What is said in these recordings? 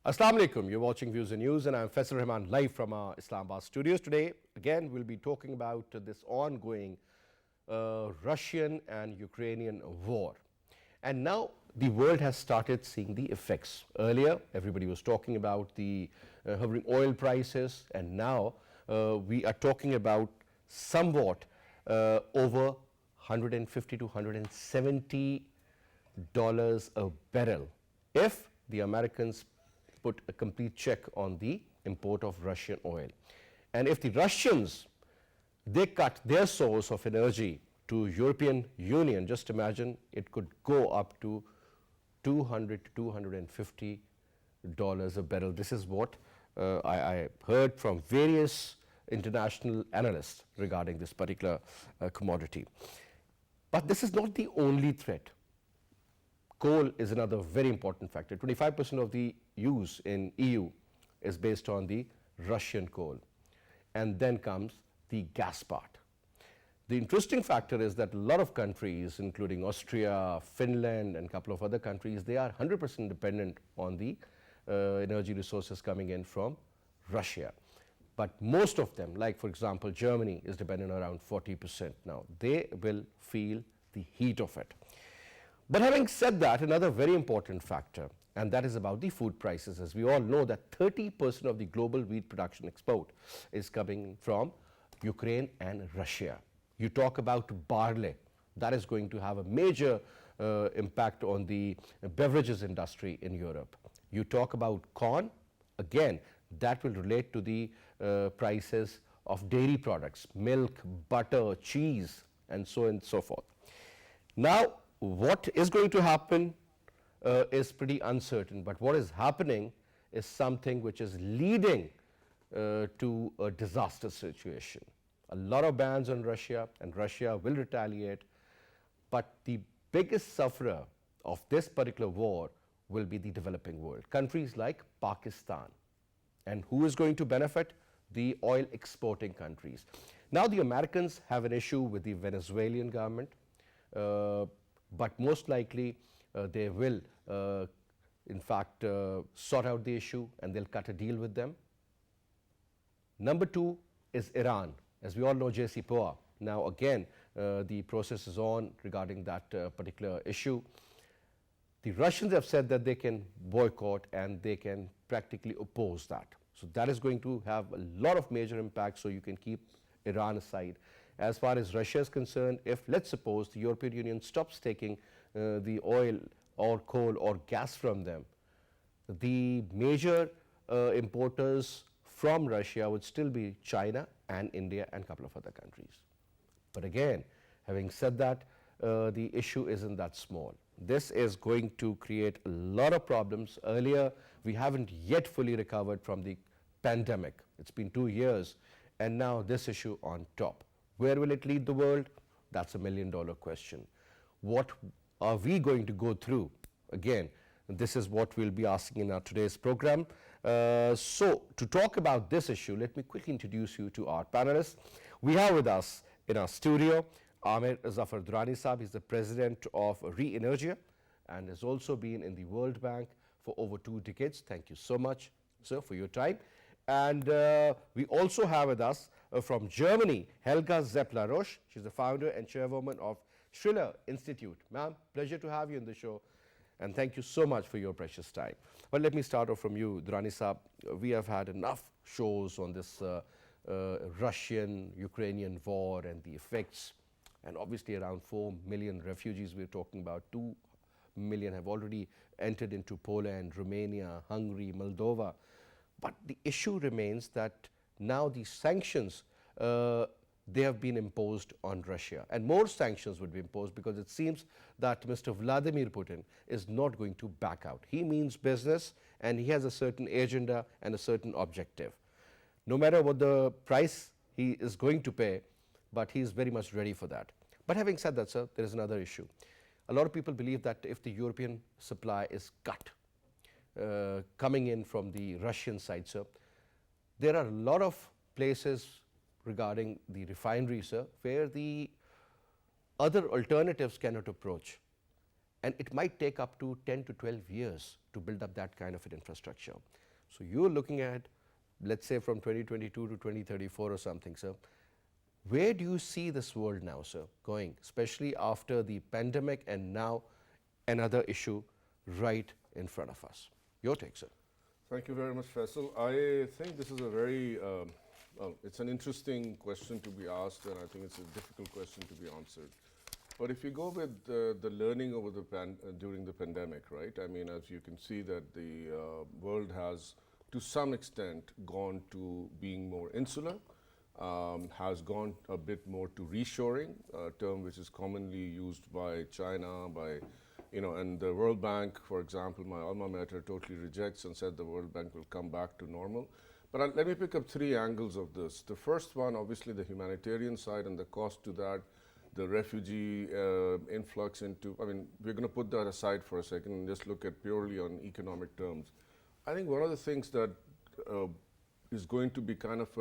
Assalamu alaikum. You're watching Views and News, and I'm Faisal Rehman live from our Islamabad studios. Today, again, we'll be talking about this ongoing Russian and Ukrainian war. And now the world has started seeing the effects. Earlier, everybody was talking about the hovering oil prices, and now we are talking about somewhat over $150 to $170 a barrel if the Americans put a complete check on the import of Russian oil. And if the Russians, they cut their source of energy to European Union, just imagine it could go up to $200 to $250 a barrel. This is what I heard from various international analysts regarding this particular commodity. But this is not the only threat. Coal is another very important factor. 25% of the use in EU is based on the Russian coal. And then comes the gas part. The interesting factor is that a lot of countries, including Austria, Finland, and a couple of other countries, they are 100% dependent on the energy resources coming in from Russia. But most of them, like for example, Germany is dependent around 40% now. They will feel the heat of it. But having said that, another very important factor, and that is about the food prices. As we all know that 30% of the global wheat production export is coming from Ukraine and Russia. You talk about barley, that is going to have a major impact on the beverages industry in Europe. You talk about corn, again, that will relate to the prices of dairy products, milk, butter, cheese, and so on and so forth. Now, what is going to happen is pretty uncertain, but what is happening is something which is leading to a disaster situation. A lot of bans on Russia, and Russia will retaliate, but the biggest sufferer of this particular war will be the developing world, countries like Pakistan. And who is going to benefit? The oil exporting countries. Now the Americans have an issue with the Venezuelan government, but most likely they will in fact sort out the issue and they'll cut a deal with them. Number two is Iran. As we all know, JCPOA. Now again, the process is on regarding that particular issue. The Russians have said that they can boycott and they can practically oppose that. So that is going to have a lot of major impact, so you can keep Iran aside. As far as Russia is concerned, if let's suppose the European Union stops taking the oil or coal or gas from them, the major importers from Russia would still be China and India and a couple of other countries. But again, having said that, the issue isn't that small. This is going to create a lot of problems. Earlier, we haven't yet fully recovered from the pandemic. It's been 2 years, and now this issue on top. Where will it lead the world? That's $1 million question. What are we going to go through? Again, this is what we'll be asking in our today's program. So, to talk about this issue, let me quickly introduce you to our panelists. We have with us in our studio Amer Zafar Durrani Sahab. He's the president of Reenergia and has also been in the World Bank for over 2 decades. Thank you so much, sir, for your time. And we also have with us from Germany, Helga Zepp Larouche. She's the founder and chairwoman of Shiller Institute. Ma'am, pleasure to have you in the show, and thank you so much for your precious time. But let me start off from you, Durrani Sahab. We have had enough shows on this Russian-Ukrainian war and the effects, and obviously around 4 million refugees we're talking about. 2 million have already entered into Poland, Romania, Hungary, Moldova. But the issue remains that now the sanctions, they have been imposed on Russia, and more sanctions would be imposed because it seems that Mr. Vladimir Putin is not going to back out. He means business and he has a certain agenda and a certain objective. No matter what the price he is going to pay, but he is very much ready for that. But having said that, sir, there is another issue. A lot of people believe that if the European supply is cut, coming in from the Russian side, sir, there are a lot of places regarding the refinery, sir, where the other alternatives cannot approach. and it might take up to 10 to 12 years to build up that kind of an infrastructure. So you're looking at, let's say, from 2022 to 2034 or something, sir. Where do you see this world now, sir, going, especially after the pandemic and now another issue right in front of us? Your take, sir. Thank you very much, Faisal. I think this is a very, well, it's an interesting question to be asked, and I think it's a difficult question to be answered. But if you go with the learning over the during the pandemic, right? I mean, as you can see that the world has, to some extent, gone to being more insular, has gone a bit more to reshoring, a term which is commonly used by China, by, and the World Bank, for example, my alma mater totally rejects and said the World Bank will come back to normal. But let me pick up three angles of this. The first one, obviously, the humanitarian side and the cost to that, the refugee influx into, I mean, we're going to put that aside for a second and just look at purely on economic terms. I think one of the things that is going to be kind of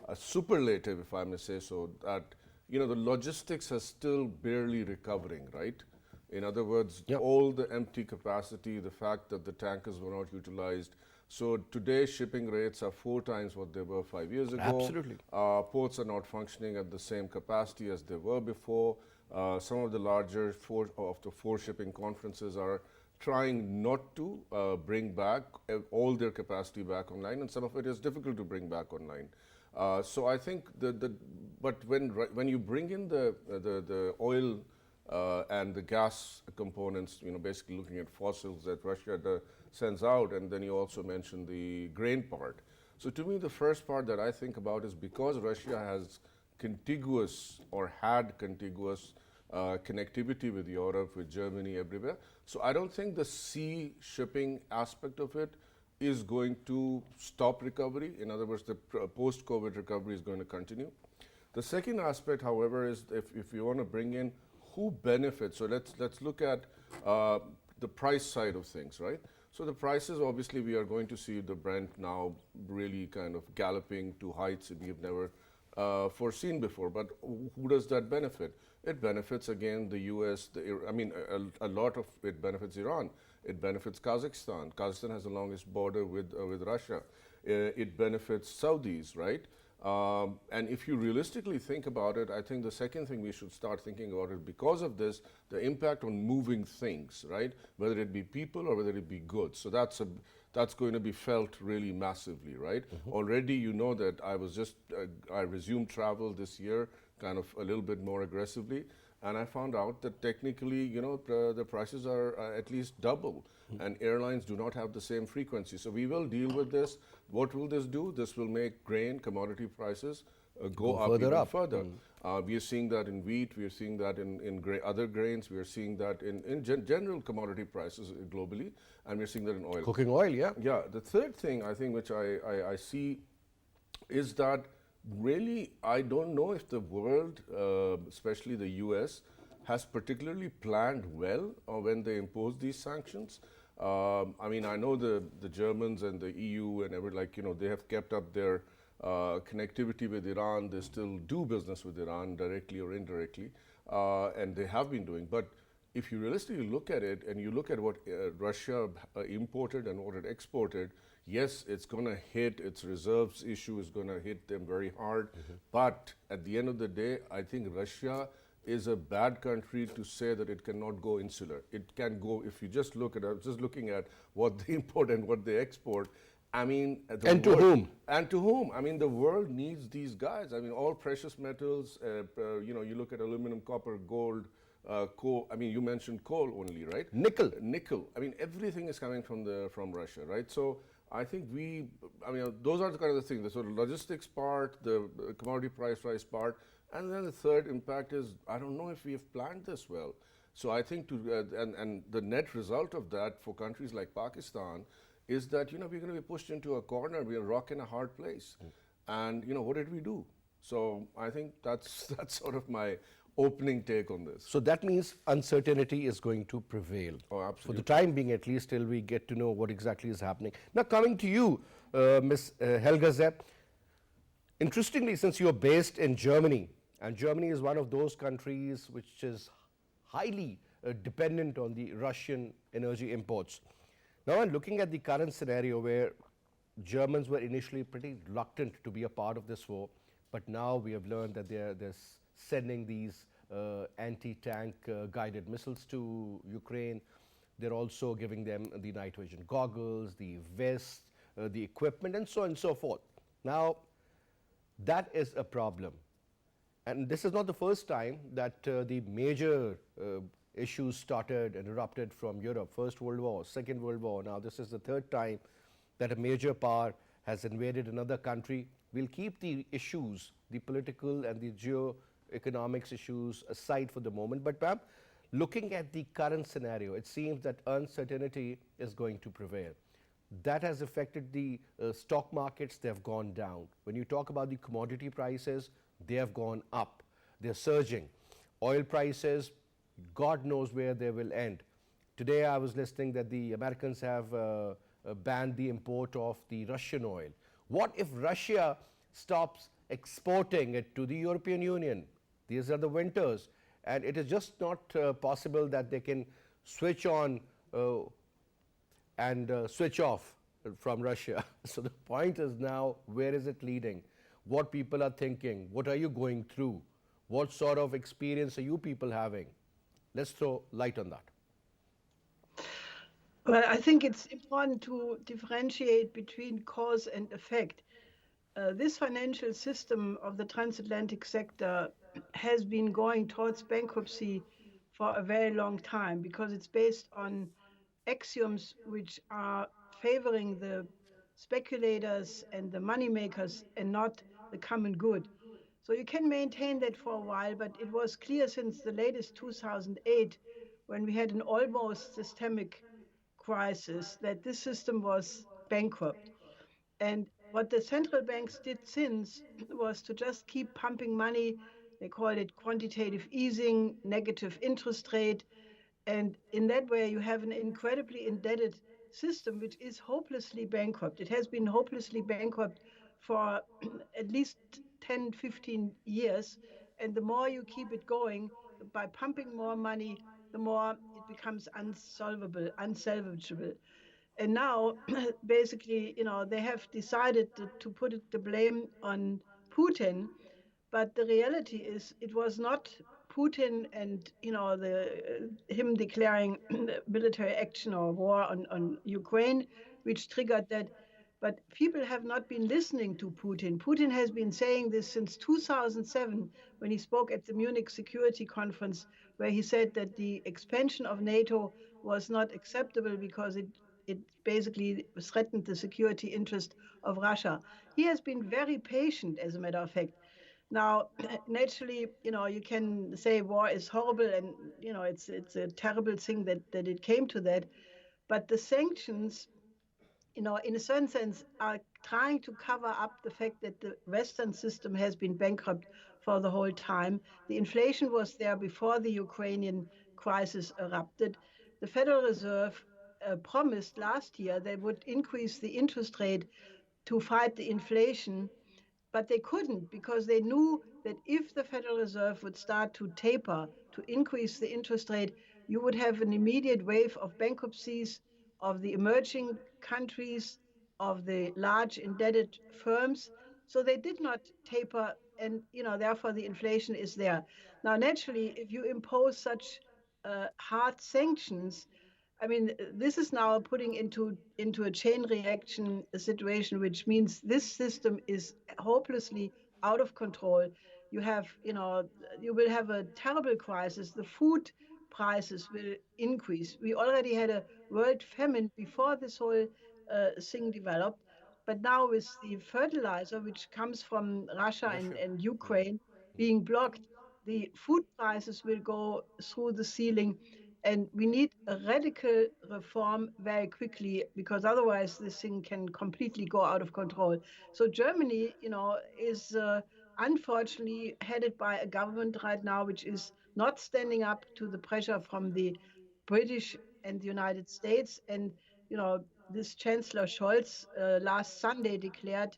a superlative, if I may say so, that, the logistics are still barely recovering, right? In other words, yep. All the empty capacity, the fact that the tankers were not utilized. So today shipping rates are 4 times what they were 5 years ago. Absolutely. Ports are not functioning at the same capacity as they were before. Some of the larger four shipping conferences are trying not to bring back all their capacity back online, and some of it is difficult to bring back online. So I think but when you bring in the oil and the gas components, basically looking at fossils that Russia sends out, and then you also mentioned the grain part. So to me, the first part that I think about is because Russia has contiguous or had contiguous connectivity with Europe, with Germany, everywhere. So I don't think the sea shipping aspect of it is going to stop recovery. In other words, the post-COVID recovery is going to continue. The second aspect, however, is if you want to bring in who benefits. So let's look at the price side of things, right? So the prices, obviously, we are going to see the Brent now really kind of galloping to heights we have never foreseen before. But who does that benefit? It benefits, again, the US, a lot of it benefits Iran. It benefits Kazakhstan. Kazakhstan has the longest border with Russia. It benefits Saudis, right? And if you realistically think about it, I think the second thing we should start thinking about is because of this, the impact on moving things, right? Whether it be people or whether it be goods. So that's going to be felt really massively, right? Mm-hmm. Already, that I resumed travel this year kind of a little bit more aggressively. And I found out that technically, the prices are at least double, and airlines do not have the same frequency. So we will deal with this. What will this do? This will make grain, commodity prices go up even further. We are seeing that in wheat. We are seeing that in other grains. We are seeing that in general commodity prices globally, and we are seeing that in oil. Cooking oil, yeah. Yeah. The third thing I think which I see is that really, I don't know if the world, especially the US, has particularly planned well when they impose these sanctions. I know the Germans and the EU and they have kept up their connectivity with Iran. They still do business with Iran directly or indirectly, and they have been doing. But if you realistically look at it and you look at what Russia imported and what it exported, yes, it's going to hit, its reserves issue is going to hit them very hard. Mm-hmm. But at the end of the day, I think Russia is a bad country to say that it cannot go insular. It can go, if you just look at, I was just looking at what they import and what they export. And to whom? And to whom? The world needs these guys. All precious metals, you look at aluminum, copper, gold, coal. You mentioned coal only, right? Nickel. Everything is coming from Russia, right? So I think those are the kind of the things. The sort of logistics part, the commodity price rise part, and then the third impact is, I don't know if we have planned this well. So I think and the net result of that for countries like Pakistan is that, we're going to be pushed into a corner. We're a rock in a hard place. And, what did we do? So I think that's sort of my opening take on this. So that means uncertainty is going to prevail. Oh, absolutely. For the time being, at least, till we get to know what exactly is happening. Now, coming to you, Ms. Helga Zepp, interestingly, since you are based in Germany, and Germany is one of those countries which is highly dependent on the Russian energy imports. Now, I'm looking at the current scenario where Germans were initially pretty reluctant to be a part of this war, but now we have learned that they're sending these anti-tank guided missiles to Ukraine. They're also giving them the night vision goggles, the vests, the equipment, and so on and so forth. Now, that is a problem. And this is not the first time that the major issues started and erupted from Europe. First World War, Second World War. Now this is the third time that a major power has invaded another country. We'll keep the issues, the political and the geo-economics issues aside for the moment. But ma'am, looking at the current scenario, it seems that uncertainty is going to prevail. That has affected the stock markets. They have gone down. When you talk about the commodity prices, they have gone up. They're surging. Oil prices, God knows where they will end. Today I was listening that the Americans have banned the import of the Russian oil. What if Russia stops exporting it to the European Union? These are the winters, and it is just not possible that they can switch on and switch off from Russia. So the point is now, where is it leading? What people are thinking? What are you going through? What sort of experience are you people having? Let's throw light on that. Well, I think it's important to differentiate between cause and effect. This financial system of the transatlantic sector has been going towards bankruptcy for a very long time because it's based on axioms which are favoring the speculators and the money makers and not the common good. So you can maintain that for a while, but it was clear since the latest 2008, when we had an almost systemic crisis, that this system was bankrupt. And what the central banks did since was to just keep pumping money. They called it quantitative easing, negative interest rate. And in that way, you have an incredibly indebted system, which is hopelessly bankrupt. It has been hopelessly bankrupt for at least 10, 15 years. And the more you keep it going, by pumping more money, the more it becomes unsolvable, unsalvageable. And now, basically, they have decided to put the blame on Putin, but the reality is it was not Putin and the him declaring military action or war on Ukraine which triggered that. But people have not been listening to Putin. Putin has been saying this since 2007 when he spoke at the Munich Security Conference, where he said that the expansion of NATO was not acceptable because it basically threatened the security interest of Russia. He has been very patient, as a matter of fact. Now, naturally, you can say war is horrible, and it's a terrible thing that it came to that. But the sanctions, in a certain sense, are trying to cover up the fact that the Western system has been bankrupt for the whole time. The inflation was there before the Ukrainian crisis erupted. The Federal Reserve promised last year they would increase the interest rate to fight the inflation, but they couldn't because they knew that if the Federal Reserve would start to taper, to increase the interest rate, you would have an immediate wave of bankruptcies of the emerging countries, of the large indebted firms. So they did not taper, and therefore the inflation is there. Now, naturally, if you impose such hard sanctions, I mean, this is now putting into a chain reaction situation, which means this system is hopelessly out of control. You have, you will have a terrible crisis. The food prices will increase. We already had a world famine before this whole thing developed, but now with the fertilizer, which comes from Russia Russia. and Ukraine, being blocked, the food prices will go through the ceiling, and we need a radical reform very quickly because otherwise this thing can completely go out of control. So Germany, is unfortunately headed by a government right now which is not standing up to the pressure from the British and the United States. And, this Chancellor Scholz last Sunday declared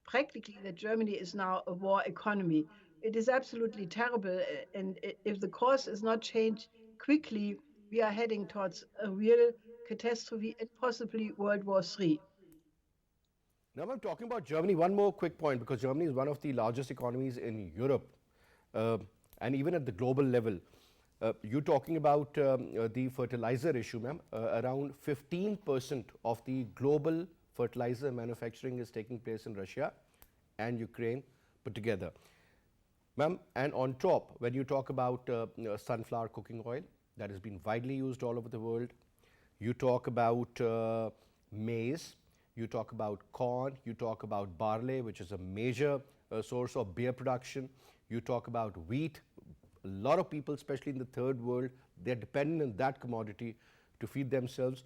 practically that Germany is now a war economy. It is absolutely terrible. And if the course is not changed quickly we are heading towards a real catastrophe and possibly World War III. Now I'm talking about Germany. One more quick point, because Germany is one of the largest economies in Europe, uh, and even at the global level. You're talking about the fertilizer issue, ma'am. Around 15% of the global fertilizer manufacturing is taking place in Russia and Ukraine put together. Ma'am, and on top, when you talk about sunflower cooking oil, that has been widely used all over the world. You talk about maize, you talk about corn, you talk about barley, which is a major source of beer production. You talk about wheat. A lot of people, especially in the third world, they're dependent on that commodity to feed themselves.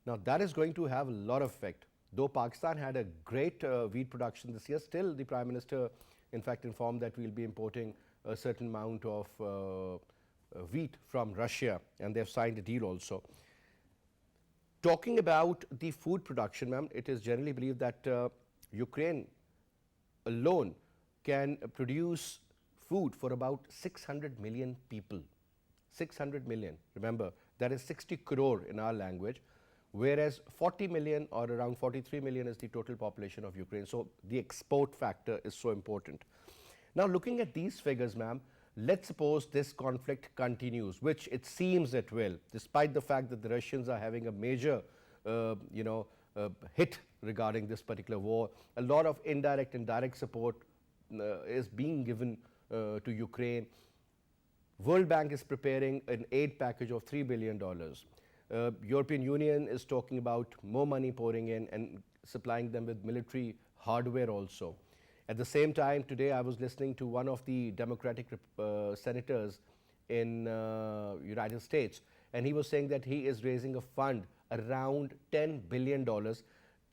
Now, that is going to have a lot of effect. Though Pakistan had a great wheat production this year, still the Prime Minister, in fact, informed that we'll be importing a certain amount of wheat from Russia, and they've signed a deal also. Talking about the food production, ma'am, it is generally believed that Ukraine alone can produce food for about 600 million people. 600 million, remember, that is 60 crore in our language, whereas 40 million or around 43 million is the total population of Ukraine. So the export factor is so important. Now, looking at these figures, ma'am, let's suppose this conflict continues, which it seems it will, despite the fact that the Russians are having a major, hit regarding this particular war. A lot of indirect and direct support is being given to Ukraine. World Bank is preparing an aid package of $3 billion. European Union is talking about more money pouring in and supplying them with military hardware also. At the same time, today I was listening to one of the Democratic senators in United States, and he was saying that he is raising a fund around $10 billion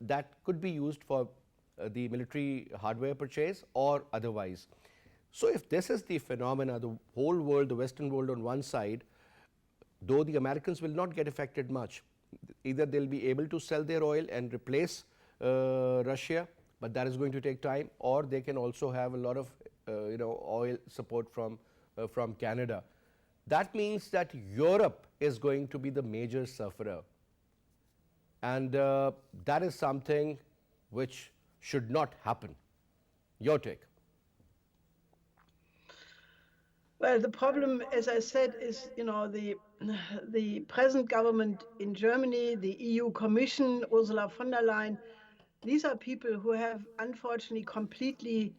that could be used for the military hardware purchase or otherwise. So if this is the phenomena, the whole world, the Western world on one side, though the Americans will not get affected much, either they'll be able to sell their oil and replace Russia, but that is going to take time, or they can also have a lot of oil support from Canada. That means that Europe is going to be the major sufferer, and that is something which should not happen. Your take? Well, the problem, as I said, is the present government in Germany, the EU Commission, Ursula von der Leyen. These are people who have unfortunately completely,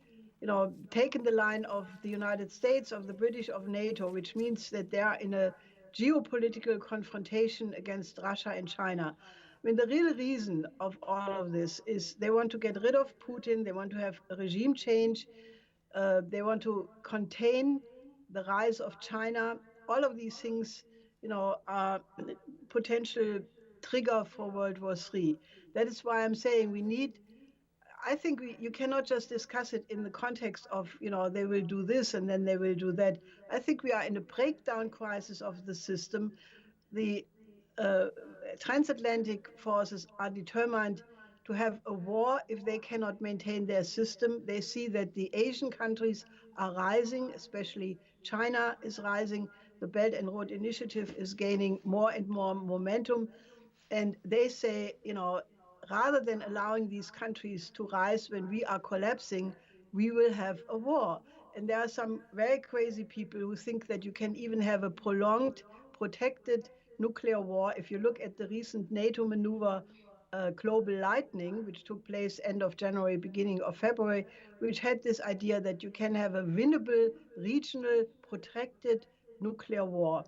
taken the line of the United States, of the British, of NATO, which means that they are in a geopolitical confrontation against Russia and China. I mean, the real reason of all of this is they want to get rid of Putin. They want to have a regime change. They want to contain the rise of China. All of these things, are potential trigger for World War III. That is why I'm saying you cannot just discuss it in the context of, they will do this and then they will do that. I think we are in a breakdown crisis of the system. The transatlantic forces are determined to have a war if they cannot maintain their system. They see that the Asian countries are rising, especially China is rising. The Belt and Road Initiative is gaining more and more momentum. And they say, rather than allowing these countries to rise when we are collapsing, we will have a war. And there are some very crazy people who think that you can even have a prolonged, protected nuclear war. If you look at the recent NATO maneuver, Global Lightning, which took place end of January, beginning of February, which had this idea that you can have a winnable, regional, protected nuclear war.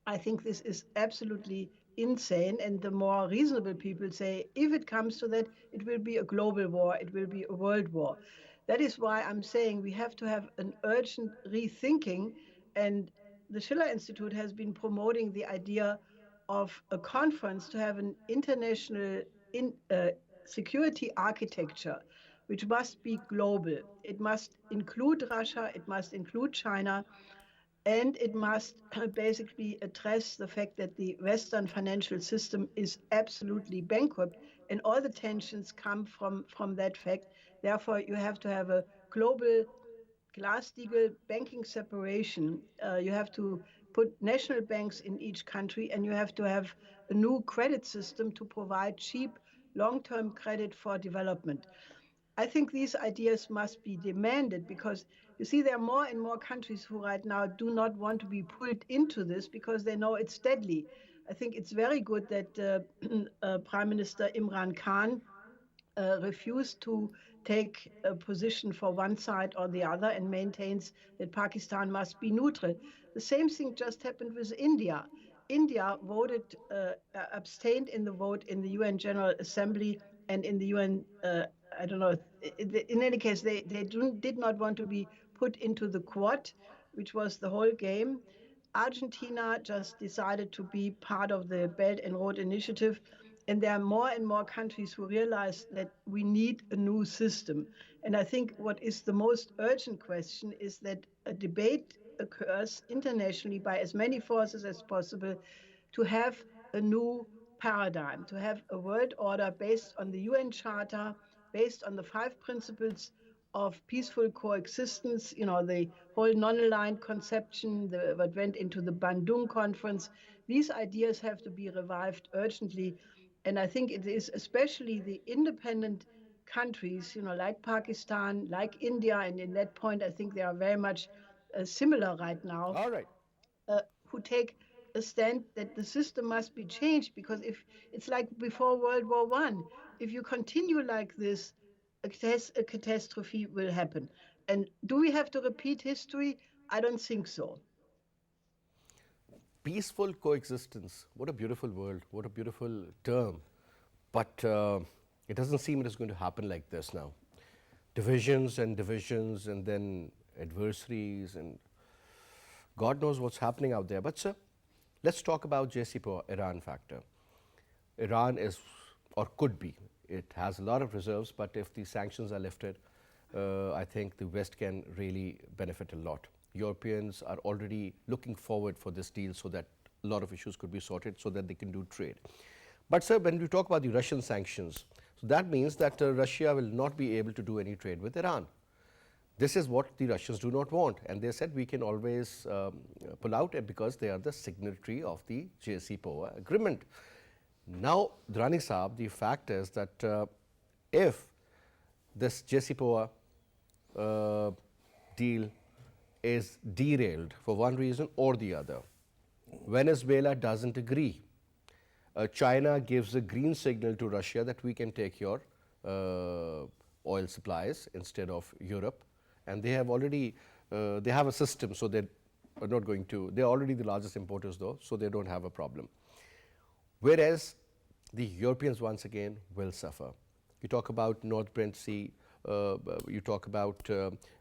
I think this is absolutely insane. And the more reasonable people say, if it comes to that, it will be a global war, it will be a world war. That is why I'm saying we have to have an urgent rethinking. And the Schiller Institute has been promoting the idea of a conference to have an international security architecture, which must be global. It must include Russia, it must include China, and it must basically address the fact that the Western financial system is absolutely bankrupt, and all the tensions come from that fact. Therefore, you have to have a global Glass-Steagall banking separation. You have to put national banks in each country, and you have to have a new credit system to provide cheap long-term credit for development. I think these ideas must be demanded because you see there are more and more countries who right now do not want to be pulled into this because they know it's deadly. I think it's very good that Prime Minister Imran Khan refused to take a position for one side or the other and maintains that Pakistan must be neutral. The same thing just happened with India. India voted, abstained in the vote in the UN General Assembly and in the UN, I don't know, in any case, they did not want to be put into the Quad, which was the whole game. Argentina just decided to be part of the Belt and Road Initiative. And there are more and more countries who realize that we need a new system. And I think what is the most urgent question is that a debate occurs internationally by as many forces as possible to have a new paradigm, to have a world order based on the UN Charter, based on the 5 principles of peaceful coexistence, the whole non-aligned conception, what went into the Bandung conference. These ideas have to be revived urgently. And I think it is especially the independent countries, like Pakistan, like India, and in that point, I think they are very much similar right now, All right. who take a stand that the system must be changed because if it's like before World War One, if you continue like this, a catastrophe will happen. And do we have to repeat history? I don't think so. Peaceful coexistence. What a beautiful word. What a beautiful term. But it doesn't seem it is going to happen like this now. Divisions, and then adversaries, and God knows what's happening out there. But, sir, let's talk about JCPOA, Iran factor. Iran is, or could be, it has a lot of reserves, but if the sanctions are lifted, I think the West can really benefit a lot. Europeans are already looking forward for this deal so that a lot of issues could be sorted so that they can do trade. But, sir, when we talk about the Russian sanctions, so that means that Russia will not be able to do any trade with Iran. This is what the Russians do not want, and they said we can always pull out because they are the signatory of the JCPOA agreement. Now, Durrani Saab, the fact is that if this JCPOA deal is derailed for one reason or the other, Venezuela doesn't agree. China gives a green signal to Russia that we can take your oil supplies instead of Europe, and they have already they have a system, so they are not going to. They are already the largest importers, though, so they don't have a problem. Whereas the Europeans once again will suffer. You talk about North Brent Sea, you talk about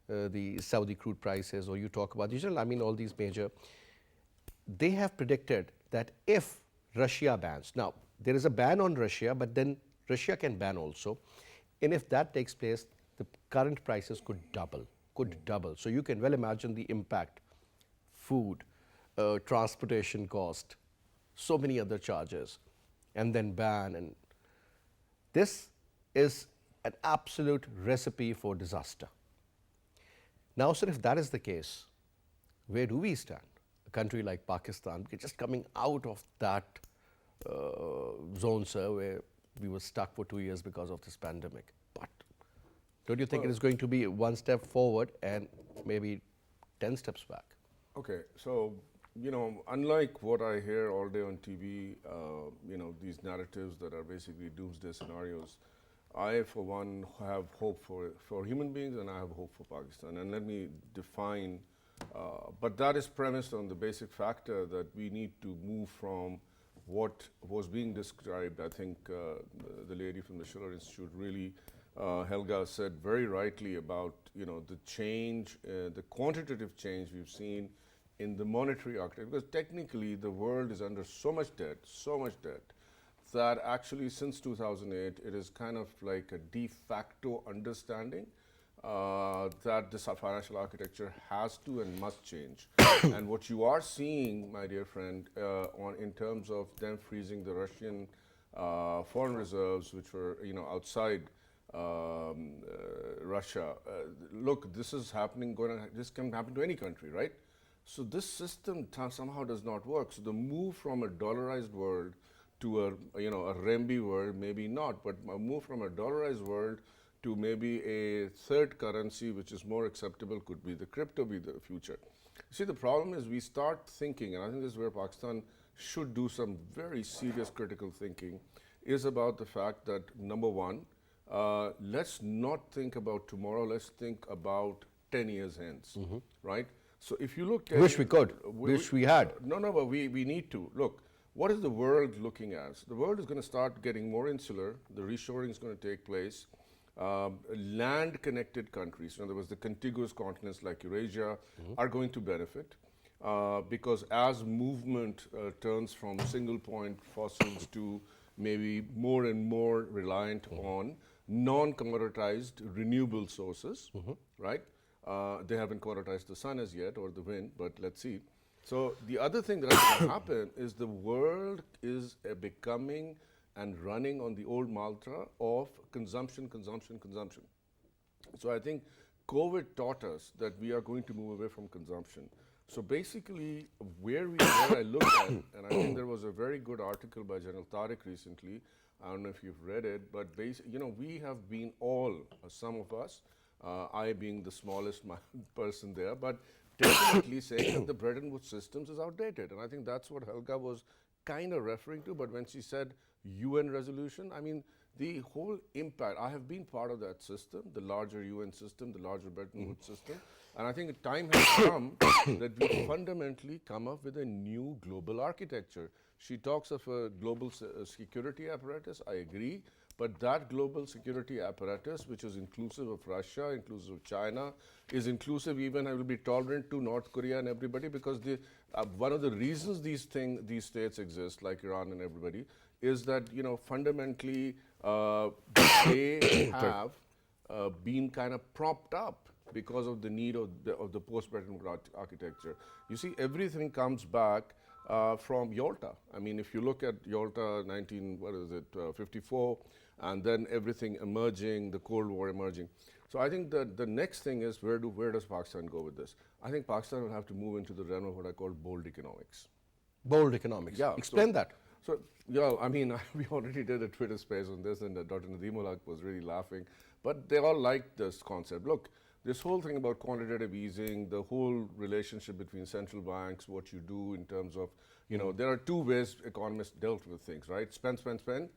the Saudi crude prices, or you talk about Israel. I mean, all these major. They have predicted that if Russia bans, now there is a ban on Russia, but then Russia can ban also, and if that takes place, the current prices could double. So you can well imagine the impact: food, transportation cost, so many other charges, and then ban. And this is an absolute recipe for disaster. Now, sir, if that is the case, where do we stand? A country like Pakistan, we're just coming out of that zone, sir, where we were stuck for 2 years because of this pandemic. But don't you think it is going to be one step forward and maybe 10 steps back? Okay, so, unlike what I hear all day on TV, these narratives that are basically doomsday scenarios, I, for one, have hope for human beings, and I have hope for Pakistan. And let me define, but that is premised on the basic factor that we need to move from what was being described. I think the lady from the Shiller Institute really, Helga, said very rightly about the change, the quantitative change we've seen in the monetary architecture, because technically the world is under so much debt, that actually since 2008 it is kind of like a de facto understanding that this financial architecture has to and must change. And what you are seeing, my dear friend, in terms of them freezing the Russian foreign reserves, which were outside Russia. Look, this is happening. This can happen to any country, right? So this system somehow does not work. So the move from a dollarized world to a renminbi world, maybe not, but a move from a dollarized world to maybe a third currency which is more acceptable could be the crypto, be the future. See, the problem is we start thinking, and I think this is where Pakistan should do some very serious critical thinking, is about the fact that, number one, let's not think about tomorrow, let's think about 10 years hence, right? So if you look at... Wish we could, wish we had. No, but we need to. Look, what is the world looking at? So the world is going to start getting more insular, the reshoring is going to take place. Land-connected countries, in other words, the contiguous continents like Eurasia, are going to benefit because as movement turns from single-point fossils to maybe more and more reliant on non-commoditized renewable sources, right? They haven't commoditized the sun as yet or the wind, but let's see. So the other thing that's going to happen is the world is becoming and running on the old mantra of consumption, consumption, consumption. So I think COVID taught us that we are going to move away from consumption. So basically, where I look at, and I think there was a very good article by General Tariq recently, I don't know if you've read it, but we have been all, some of us, I being the smallest person there, but definitely saying that the Bretton Woods systems is outdated. And I think that's what Helga was kind of referring to, but when she said UN resolution, I mean, the whole impact, I have been part of that system, the larger UN system, the larger Bretton Woods system, and I think the time has come that we fundamentally come up with a new global architecture. She talks of a global security apparatus, I agree, but that global security apparatus, which is inclusive of Russia, inclusive of China, is inclusive even, I will be tolerant to North Korea and everybody, because one of the reasons these states exist, like Iran and everybody, is that, fundamentally they have been kind of propped up because of the need of the post-Bretton Woods architecture. You see, everything comes back from Yalta. I mean, if you look at Yalta 54, and then everything emerging, the Cold War emerging. So I think that the next thing is where does Pakistan go with this? I think Pakistan will have to move into the realm of what I call bold economics. Bold economics. Yeah. Explain that. So, I mean, we already did a Twitter space on this, and Dr. Nadeem Haq was really laughing. But they all liked this concept. Look, this whole thing about quantitative easing, the whole relationship between central banks, what you do in terms of, there are two ways economists dealt with things, right? Spend, spend, spend,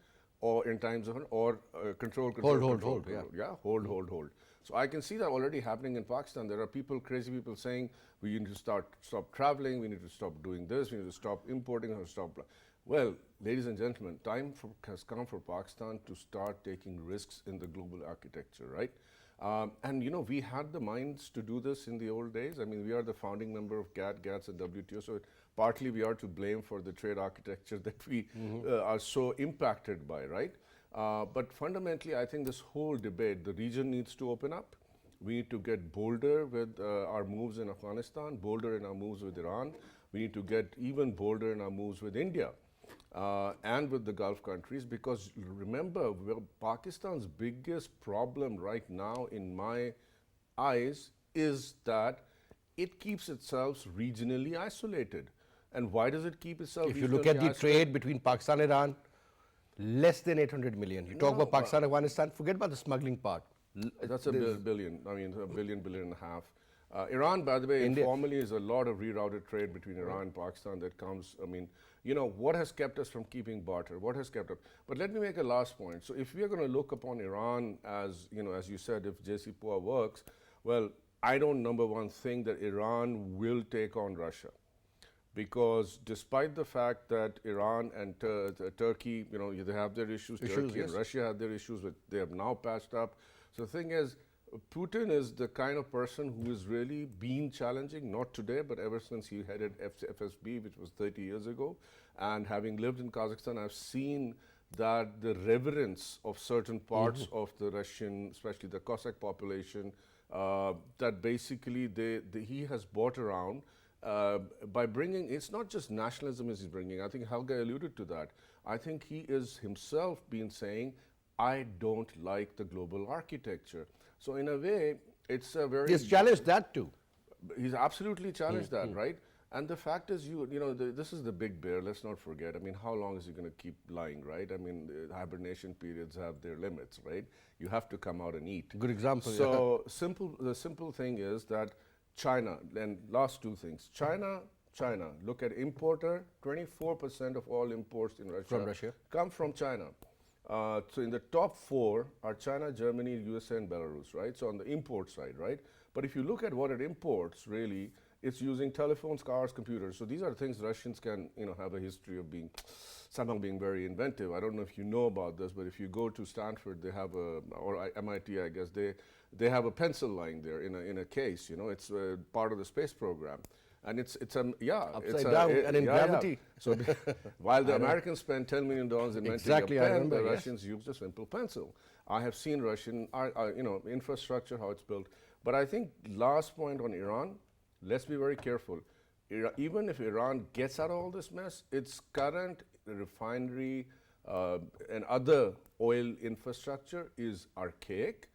or in times of, or control, control, hold, control. hold, Yeah, hold. So I can see that already happening in Pakistan. There are crazy people saying, we need to stop traveling, we need to stop doing this, we need to stop importing, or stop. Well, ladies and gentlemen, time has come for Pakistan to start taking risks in the global architecture, right? And we had the minds to do this in the old days. I mean, we are the founding member of GATS and WTO, so partly we are to blame for the trade architecture that we are so impacted by, right? But fundamentally, I think this whole debate, the region needs to open up. We need to get bolder with our moves in Afghanistan, bolder in our moves with Iran. We need to get even bolder in our moves with India. And with the Gulf countries, because remember, Pakistan's biggest problem right now, in my eyes, is that it keeps itself regionally isolated. And why does it keep itself regionally isolated? If you look at the trade between Pakistan and Iran, less than 800 million. You talk about Pakistan, Afghanistan, forget about the smuggling part. That's a billion. I mean, a billion and a half. Iran, by the way, informally is a lot of rerouted trade between Iran and Pakistan that comes, I mean, what has kept us from keeping barter? What has kept us? But let me make a last point. So if we are going to look upon Iran as, as you said, if JCPOA works, well, I don't, number one, think that Iran will take on Russia. Because despite the fact that Iran and Turkey, they have their issues, Turkey and Russia have their issues, but they have now patched up. So the thing is, Putin is the kind of person who has really been challenging, not today, but ever since he headed FSB, which was 30 years ago. And having lived in Kazakhstan, I've seen that the reverence of certain parts of the Russian, especially the Cossack population, that basically he has brought around by bringing, it's not just nationalism he's bringing, I think Helga alluded to that. I think he is himself been saying, I don't like the global architecture. So in a way, it's a very... He's challenged that too. He's absolutely challenged that, right? And the fact is, this is the big bear. Let's not forget. I mean, how long is he going to keep lying, right? I mean, the hibernation periods have their limits, right? You have to come out and eat. Good example. So the simple thing is that China, and last two things. China, look at importer, 24% of all imports in Russia, From Russia. come from China. So in the top four are China, Germany, USA, and Belarus, right? So on the import side, right? But if you look at what it imports, really, it's using telephones, cars, computers. So these are things Russians can, have a history of somehow being very inventive. I don't know if you know about this, but if you go to Stanford, they have or MIT, I guess, they have a pencil lying there in a case. It's part of the space program. And it's upside down and in gravity. Yeah. So while the Americans spend $10 million inventing a pen, the Russians use a simple pencil. I have seen Russian, infrastructure, how it's built. But I think last point on Iran, let's be very careful. Even if Iran gets out of all this mess, its current refinery and other oil infrastructure is archaic,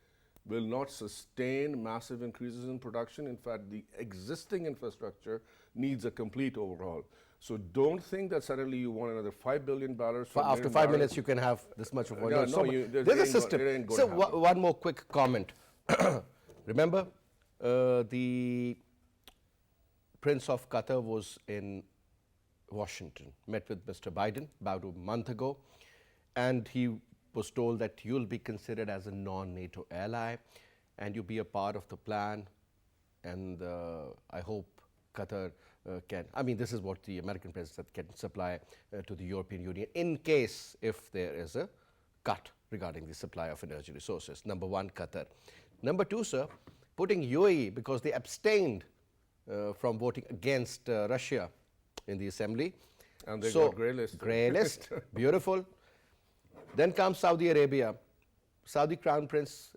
will not sustain massive increases in production. In fact, the existing infrastructure needs a complete overhaul. So don't think that suddenly you want another $5 billion. After 5 minutes, you can have this much of oil. There's a system. So one more quick comment. Remember, the Prince of Qatar was in Washington, met with Mr. Biden about a month ago, and he was told that you'll be considered as a non-NATO ally and you'll be a part of the plan, and I hope Qatar can, this is what the American president can supply to the European Union in case if there is a cut regarding the supply of energy resources. Number one, Qatar. Number two, sir, putting UAE, because they abstained from voting against Russia in the assembly. And they got grey list. Grey list, beautiful. Then comes Saudi Arabia. Saudi Crown Prince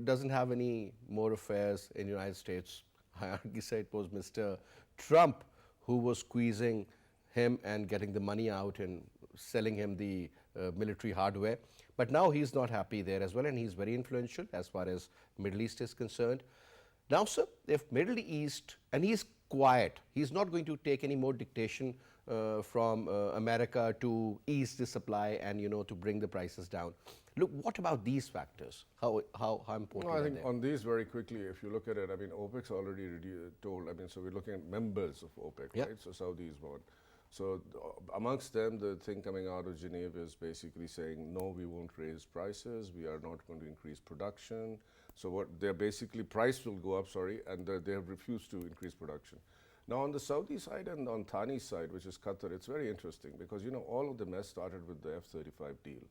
doesn't have any more affairs in the United States. I argue say it was Mr. Trump who was squeezing him and getting the money out and selling him the military hardware. But now he's not happy there as well, and he's very influential as far as Middle East is concerned. Now, sir, if Middle East, and he's quiet, he's not going to take any more dictation from America to ease the supply and, to bring the prices down. Look, what about these factors? How important are they? I think on these very quickly, if you look at it, OPEC's already told, so we're looking at members of OPEC, right? So Saudi is one. So amongst them, the thing coming out of Geneva is basically saying, no, we won't raise prices, we are not going to increase production. So what they're basically, price will go up, and they have refused to increase production. Now on the Saudi side and on Thani's side, which is Qatar, it's very interesting because, all of the mess started with the F35 deal.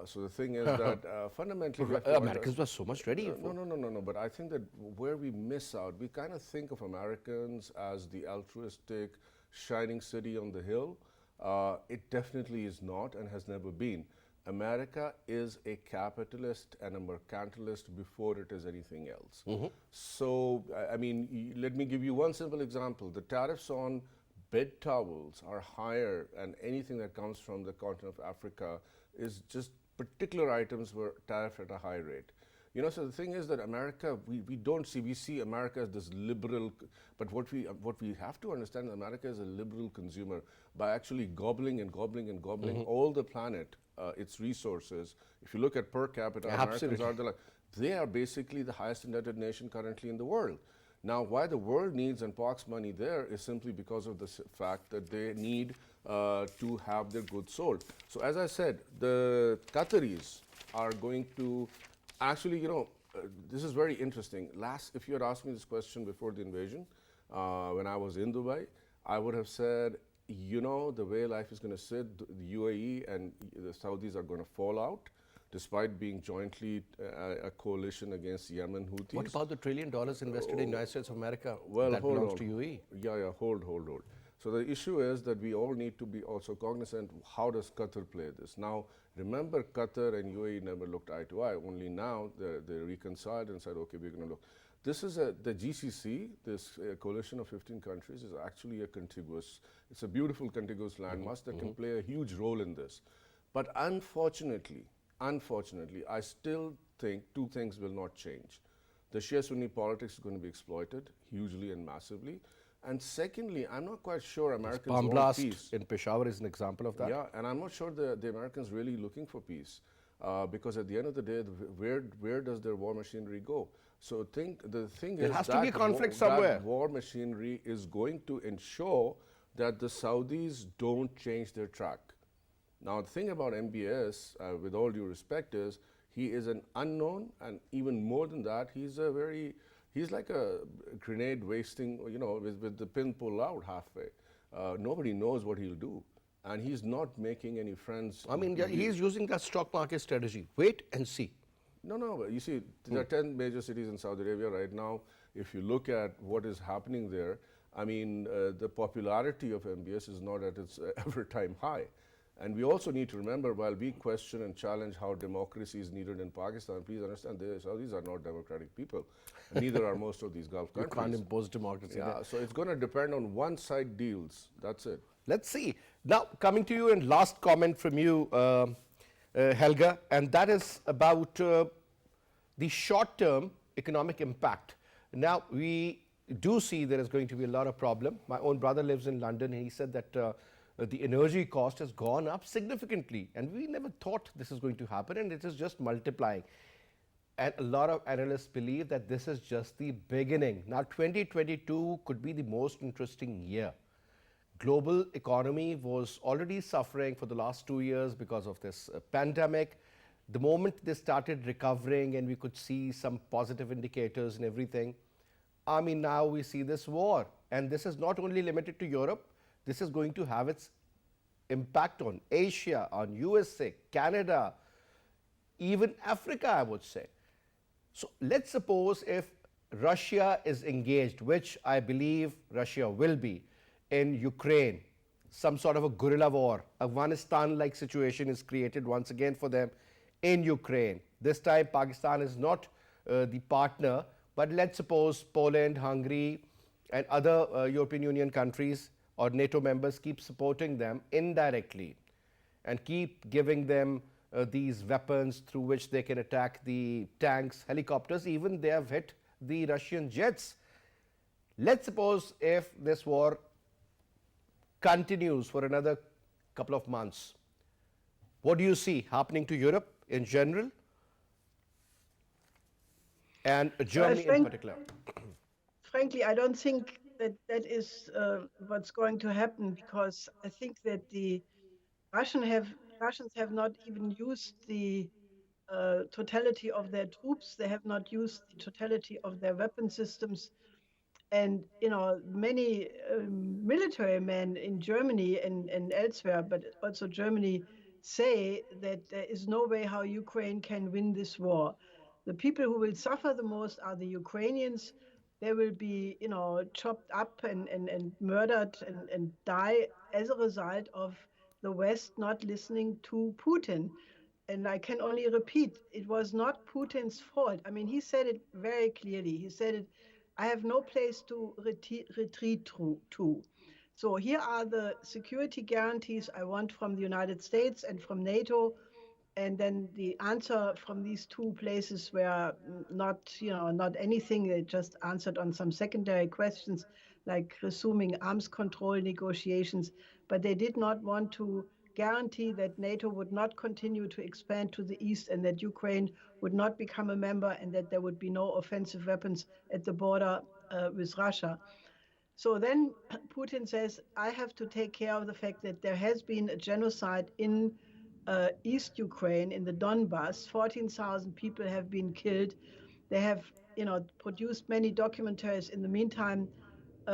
So the thing is that fundamentally, Americans were so much ready. No. But I think that where we miss out, we kind of think of Americans as the altruistic, shining city on the hill. It definitely is not and has never been. America is a capitalist and a mercantilist before it is anything else. So, let me give you one simple example. The tariffs on bed towels are higher, and anything that comes from the continent of Africa is just particular items were tariffed at a high rate. So the thing is that America, we see America as this liberal, but what we have to understand, America is a liberal consumer by actually gobbling and gobbling and gobbling all the planet, its resources. If you look at per capita, Americans are they are basically the highest indebted nation currently in the world. Now, why the world needs and parks money there is simply because of the fact that they need to have their goods sold. So as I said, the Qataris are going to actually, this is very interesting. If you had asked me this question before the invasion, when I was in Dubai, I would have said, the way life is going to sit, the UAE and the Saudis are going to fall out, despite being jointly a coalition against Yemen Houthis. What about the $1 trillion invested in the United States of America that belongs to UAE? Yeah, hold. So the issue is that we all need to be also cognizant, how does Qatar play this? Now, remember, Qatar and UAE never looked eye to eye. Only now they reconciled and said, okay, we're going to look. This is the GCC, this coalition of 15 countries, is actually it's a beautiful contiguous landmass that can play a huge role in this. But unfortunately, I still think two things will not change. The Shia-Sunni politics is going to be exploited hugely and massively. And secondly, I'm not quite sure Americans Bomb want blast peace. in Peshawar is an example of that. Yeah, and I'm not sure the Americans really looking for peace, because at the end of the day, where does their war machinery go? So the thing There is has to that be a conflict that somewhere. war machinery is going to ensure that the Saudis don't change their track. Now, the thing about MBS, with all due respect, is he is an unknown, and even more than that, he's like a grenade wasting, with the pin pulled out halfway. Nobody knows what he'll do, and he's not making any friends. I mean, yeah, he's using that stock market strategy. Wait and see. No, but you see, there are 10 major cities in Saudi Arabia right now. If you look at what is happening there, I mean, the popularity of MBS is not at its ever-time high. And we also need to remember, while we question and challenge how democracy is needed in Pakistan, please understand the Saudis are not democratic people. And neither are most of these Gulf You countries. can't impose democracy. Yeah, so it's going to depend on one-side deals. That's it. Let's see. Now, coming to you, and last comment from you, Helga, and that is about the short-term economic impact. Now, we do see there is going to be a lot of problem. My own brother lives in London, and he said that the energy cost has gone up significantly, and we never thought this is going to happen, and it is just multiplying. And a lot of analysts believe that this is just the beginning. Now, 2022 could be the most interesting year. Global economy was already suffering for the last 2 years because of this pandemic. The moment they started recovering and we could see some positive indicators and everything, I mean, now we see this war. And this is not only limited to Europe, this is going to have its impact on Asia, on USA, Canada, even Africa, I would say. So let's suppose if Russia is engaged, which I believe Russia will be, in Ukraine, some sort of a guerrilla war, Afghanistan-like situation is created once again for them in Ukraine. This time Pakistan is not the partner, but let's suppose Poland, Hungary, and other European Union countries or NATO members keep supporting them indirectly and keep giving them these weapons through which they can attack the tanks, helicopters, even they have hit the Russian jets. Let's suppose if this war continues for another couple of months, what do you see happening to Europe in general and Germany in particular? Frankly, I don't think that that is what's going to happen, because I think that the Russians have not even used the totality of their troops. They have not used the totality of their weapon systems. And many military men in Germany and elsewhere, but also Germany, say that there is no way how Ukraine can win this war. The people who will suffer the most are the Ukrainians. They will be, chopped up and murdered and die as a result of the West not listening to Putin. And I can only repeat, it was not Putin's fault. I mean, he said it very clearly. He said it, I have no place to retreat to. So here are the security guarantees I want from the United States and from NATO. And then the answer from these two places were not anything. They just answered on some secondary questions, like resuming arms control negotiations. But they did not want to guarantee that NATO would not continue to expand to the east, and that Ukraine would not become a member, and that there would be no offensive weapons at the border with Russia. So then Putin says, I have to take care of the fact that there has been a genocide in East Ukraine, in the Donbass. 14,000 people have been killed. They have, produced many documentaries in the meantime,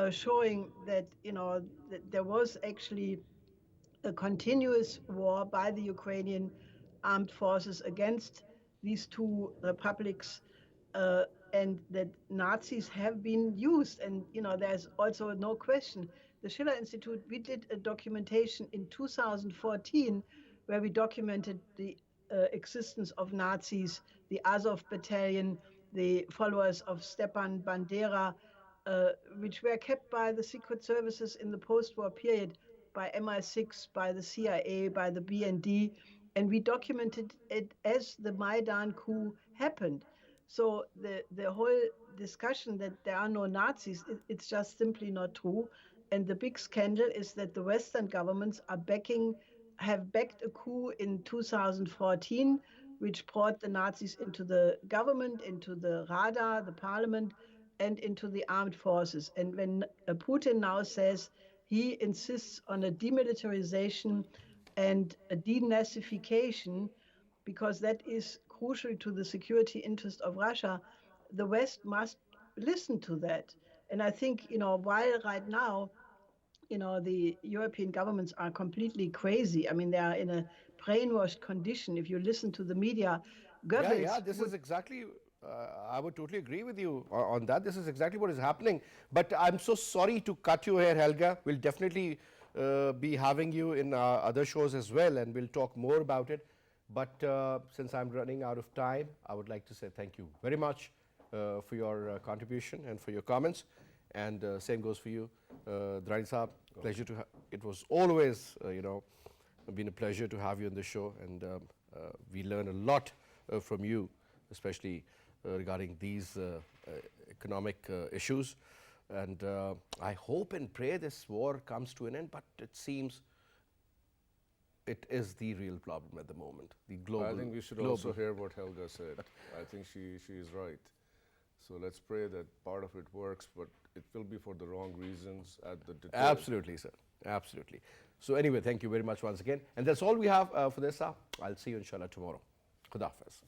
showing that, that there was actually a continuous war by the Ukrainian armed forces against these two republics, and that Nazis have been used. And there's also no question. The Schiller Institute, we did a documentation in 2014 where we documented the existence of Nazis, the Azov Battalion, the followers of Stepan Bandera, which were kept by the secret services in the post-war period, by MI6, by the CIA, by the BND, and we documented it as the Maidan coup happened. So the whole discussion that there are no Nazis, it's just simply not true. And the big scandal is that the Western governments have backed a coup in 2014, which brought the Nazis into the government, into the Rada, the parliament, and into the armed forces. And when Putin now says he insists on a demilitarization and a denazification, because that is crucial to the security interest of Russia, the West must listen to that. And I think, while right now, the European governments are completely crazy. I mean, they are in a brainwashed condition. If you listen to the media, Yeah, Goebbels this would. is exactly, I would totally agree with you on that. This is exactly what is happening. But I'm so sorry to cut you here, Helga. We'll definitely be having you in other shows as well, and we'll talk more about it. But since I'm running out of time, I would like to say thank you very much for your contribution and for your comments. And same goes for you, Durrani Saab. Pleasure to it was always, been a pleasure to have you on the show, and we learn a lot from you, especially regarding these economic issues. And I hope and pray this war comes to an end, but it seems it is the real problem at the moment. The global. I think we should also hear what Helga said. I think she is right. So let's pray that part of it works, but it will be for the wrong reasons at the detail. Absolutely, sir. Absolutely. So anyway, thank you very much once again. And that's all we have for this hour. I'll see you inshallah tomorrow. Khuda Hafiz.